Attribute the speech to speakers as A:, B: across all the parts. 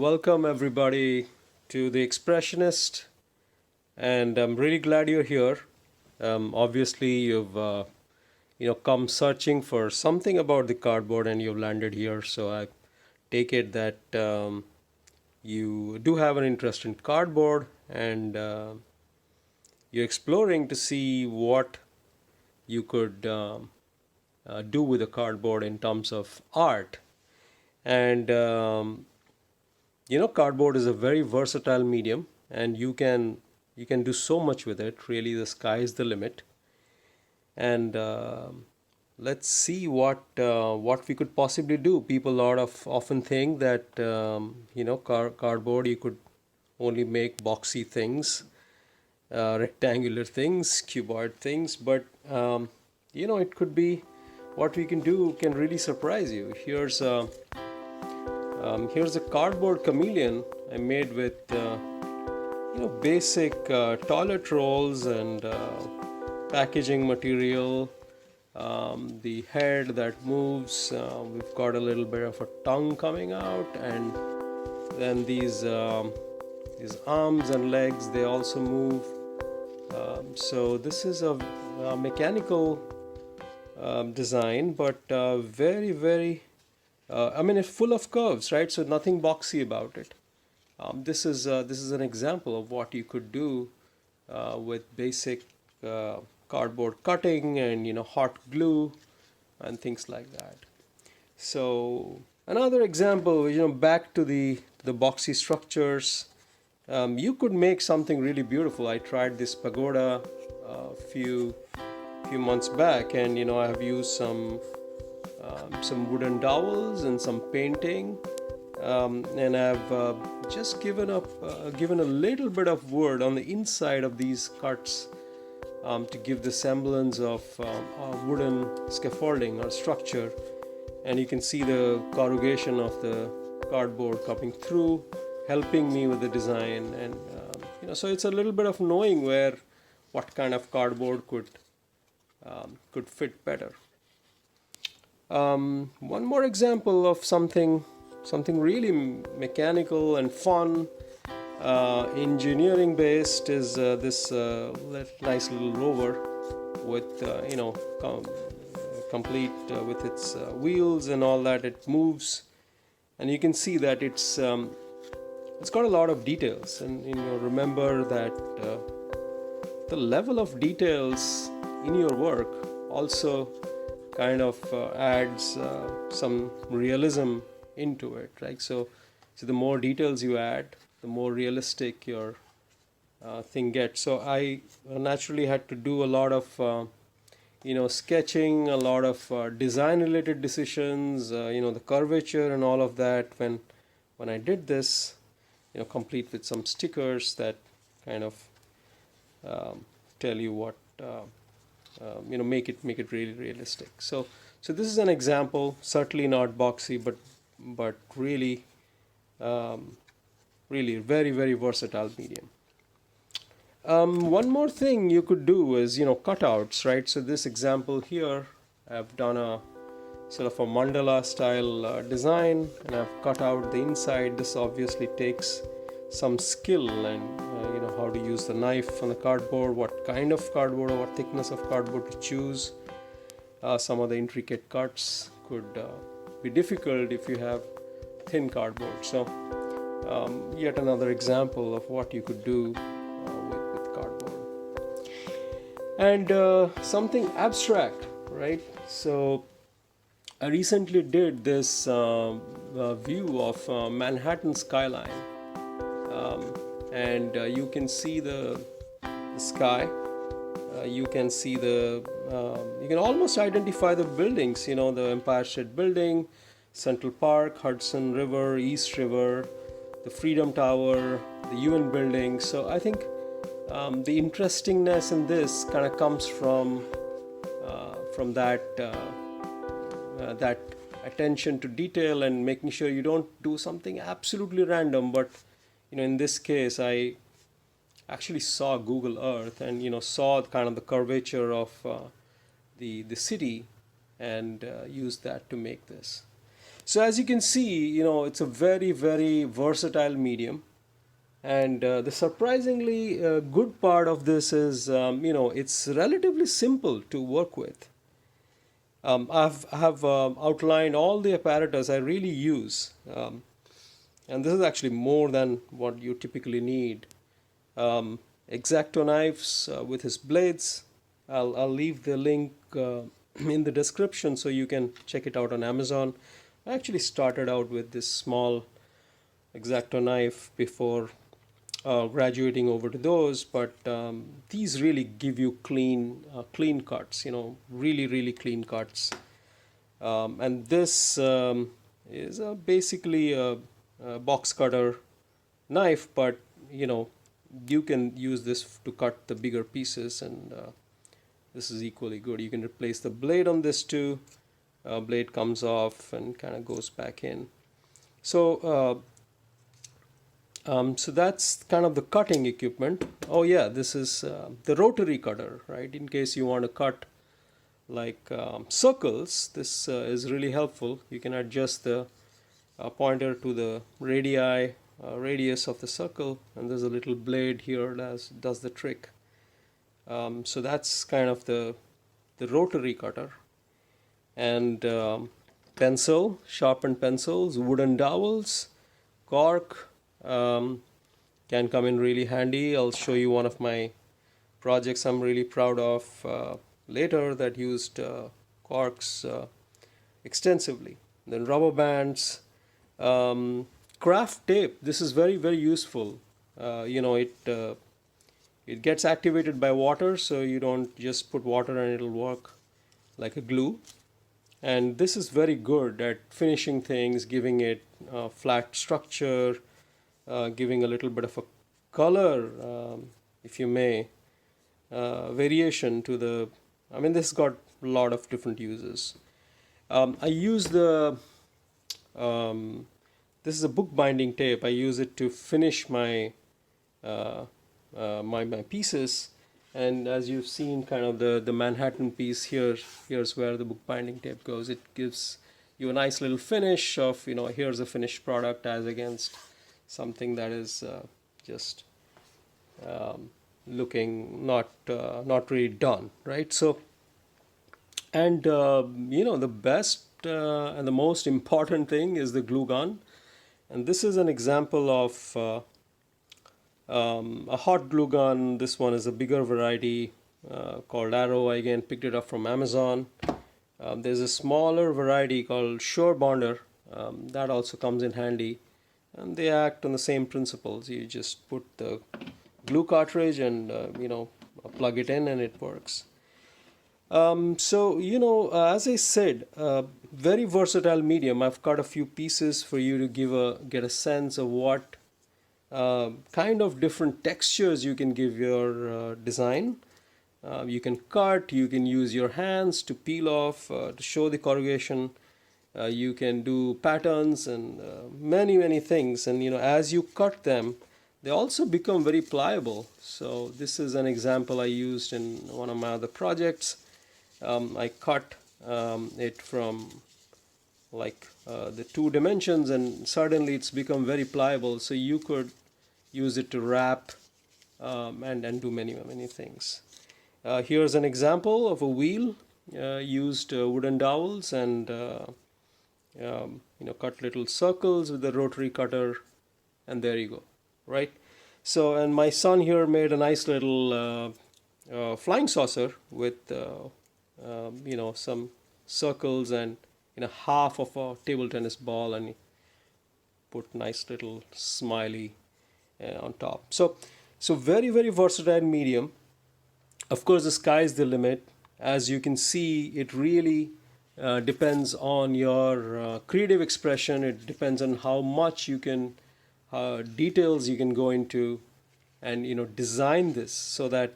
A: Welcome everybody to the Expressionist, and I'm really glad you're here. Obviously, you've come searching for something about the cardboard, and you've landed here. So I take it that you do have an interest in cardboard, and you're exploring to see what you could do with the cardboard in terms of art. And cardboard is a very versatile medium, and you can do so much with it. Really, the sky is the limit. And let's see what we could possibly do. People lot of often think that cardboard, you could only make boxy things, rectangular things, cuboid things, but it could be what we can do can really surprise you. Here's a cardboard chameleon I made with basic toilet rolls and packaging material. The head that moves. We've got a little bit of a tongue coming out, and then these arms and legs, they also move. So this is a mechanical design, but very, very it's full of curves, right? So nothing boxy about it. This is an example of what you could do with basic cardboard cutting and hot glue and things like that. So another example, back to the boxy structures. You could make something really beautiful. I tried this pagoda a few months back, and I have used some wooden dowels and some painting, and I've just given a little bit of wood on the inside of these cuts to give the semblance of wooden scaffolding or structure, and you can see the corrugation of the cardboard coming through, helping me with the design. And so it's a little bit of knowing what kind of cardboard could fit better. One more example of something really mechanical and fun, engineering based, is this nice little rover with complete with its wheels and all that. It moves, and you can see that it's got a lot of details. And remember that the level of details in your work also kind of adds some realism into it, right? So the more details you add, the more realistic your thing gets. So I naturally had to do a lot of sketching, a lot of design related decisions, the curvature and all of that when I did this, complete with some stickers that kind of tell you what make it really realistic. So this is an example, certainly not boxy, but really really very, very versatile medium. One more thing you could do is cutouts, right? So this example here, I've done a sort of a mandala style design, and I've cut out the inside. This obviously takes some skill, and how to use the knife on the cardboard, what kind of cardboard or what thickness of cardboard to choose. Some of the intricate cuts could be difficult if you have thin cardboard. So yet another example of what you could do with cardboard. And something abstract, right? So I recently did this view of Manhattan skyline. And you can see the sky. You can see you can almost identify the buildings, the Empire State Building, Central Park, Hudson River, East River, the Freedom Tower, the UN building. So I think the interestingness in this kind of comes from that attention to detail and making sure you don't do something absolutely random. But in this case, I actually saw Google Earth and saw kind of the curvature of the city, and used that to make this. So as you can see, it's a very, very versatile medium. And the surprisingly good part of this is, it's relatively simple to work with. I have outlined all the apparatus I really use. And this is actually more than what you typically need. X-Acto knives with his blades. I'll leave the link in the description so you can check it out on Amazon. I actually started out with this small X-Acto knife before graduating over to those, but these really give you clean cuts, really, really clean cuts. And this is basically a box cutter knife, but you can use this to cut the bigger pieces, and this is equally good. You can replace the blade on this too. Blade comes off and kind of goes back in. So so that's kind of the cutting equipment. Oh yeah, this is the rotary cutter, right? In case you want to cut like circles, this is really helpful. You can adjust the pointer to the radius of the circle, and there's a little blade here that does the trick. So that's kind of the rotary cutter. And pencil, sharpened pencils, wooden dowels, cork can come in really handy. I'll show you one of my projects I'm really proud of later that used corks extensively. Then rubber bands, craft tape. This is very, very useful. It gets activated by water, so you don't just put water and it'll work like a glue. And this is very good at finishing things, giving it flat structure, giving a little bit of a color, if you may, variation to the. I mean, this has got a lot of different uses. I use this is a bookbinding tape. I use it to finish my my pieces, and as you've seen, kind of the Manhattan piece here. Here's where the bookbinding tape goes. It gives you a nice little finish of here's a finished product as against something that is just looking not really done, right? So, and the best and the most important thing is the glue gun, and this is an example of a hot glue gun. This one is a bigger variety called Arrow. I again picked it up from Amazon. There's a smaller variety called Sure Bonder that also comes in handy, and they act on the same principles. You just put the glue cartridge and plug it in and it works. So as I said, very versatile medium. I've cut a few pieces for you to get a sense of what kind of different textures you can give your design. You can cut, you can use your hands to peel off, to show the corrugation. You can do patterns and many things. And as you cut them, they also become very pliable. So this is an example I used in one of my other projects. I cut it from like the 2 dimensions, and suddenly it's become very pliable. So you could use it to wrap and do many things. Here's an example of a wheel. Used wooden dowels and cut little circles with the rotary cutter, and there you go, right? So, and my son here made a nice little flying saucer with some circles and half of a table tennis ball, and put nice little smiley on top. So very, very versatile medium. Of course, the sky is the limit. As you can see, it really depends on your creative expression. It depends on how much you can details you can go into, and design this so that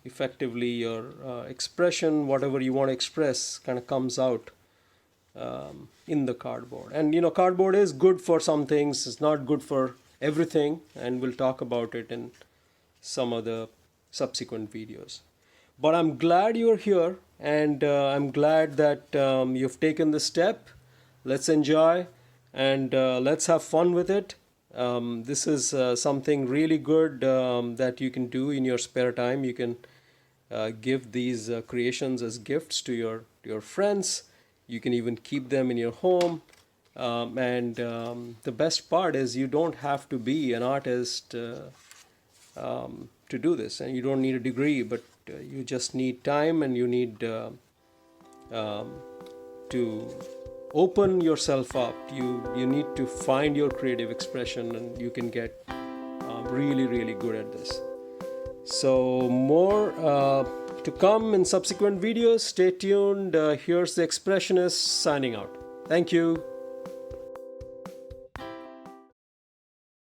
A: effectively your expression, whatever you want to express, kind of comes out in the cardboard. And cardboard is good for some things. It's not good for everything, and we'll talk about it in some of the subsequent videos. But I'm glad you're here, and I'm glad that you've taken the step. Let's enjoy, and let's have fun with it. This is something really good that you can do in your spare time. You can give these creations as gifts to your friends. You can even keep them in your home. And the best part is you don't have to be an artist to do this, and you don't need a degree, but you just need time, and you need um, to open yourself up. You need to find your creative expression, and you can get really good at this. So more to come in subsequent videos. Stay tuned. Here's the Expressionist signing out. Thank you.